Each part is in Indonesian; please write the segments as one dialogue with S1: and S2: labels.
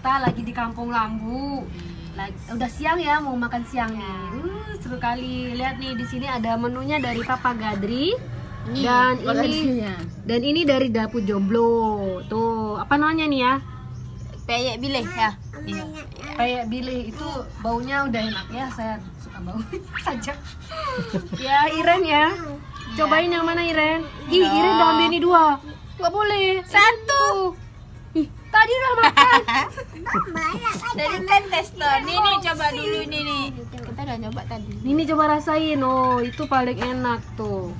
S1: kita lagi di Kampung Lambu. Udah siang ya, mau makan siang nih. Seru kali. Lihat nih, di sini ada menunya dari Papa Gadri. Dan ini dari Dapur Jomblo. Tuh, apa namanya nih ya?
S2: Peyek bileh ya.
S1: Iya. Kayak bilih itu baunya udah enak ya, saya suka bau saja. Ya, Iren ya. Cobain yang mana, Iren? Ih, Iren udah ambil ini 2. Nggak boleh.
S2: Satu.
S1: Ih, tadi udah makan.
S2: Dari kan testo. Nih coba dulu nih. Kita udah nyoba tadi.
S1: Ini coba rasain. Oh, itu paling enak tuh.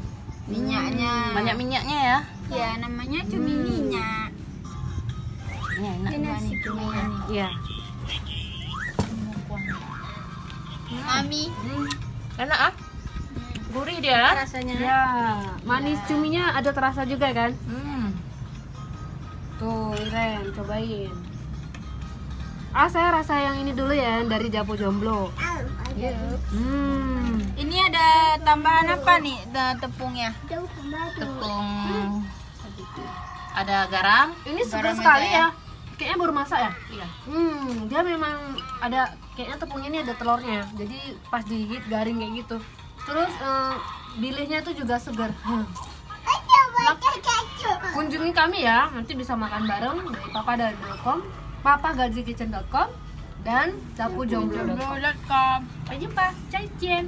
S2: Minyaknya.
S3: Banyak minyaknya ya.
S2: Ya, namanya cumi minyak.
S3: Ini enak juga nih cuminya nih.
S1: Iya.
S2: Mami,
S3: Enak ah. Gurih dia.
S2: rasanya.
S1: Ya, manis cuminya ada terasa juga kan? Tuh, Iren, cobain. Saya rasa yang ini dulu ya, dari Dapur Jomblo.
S2: Ini ada tambahan apa nih tepungnya?
S3: Tepung. Ada garam.
S1: Ini segar
S2: Garam
S1: sekali
S2: aja ya?
S1: ya. Kayaknya baru masak ya?
S3: Iya.
S1: Dia memang ada, kayaknya tepungnya ini ada telurnya. Jadi pas digigit garing kayak gitu. Terus bilihnya itu juga segar. Kunjungi kami ya, nanti bisa makan bareng dari papagadri.com, papagadrikitchen.com, dan dapurjomblo.com. Sampai jumpa, cai cien.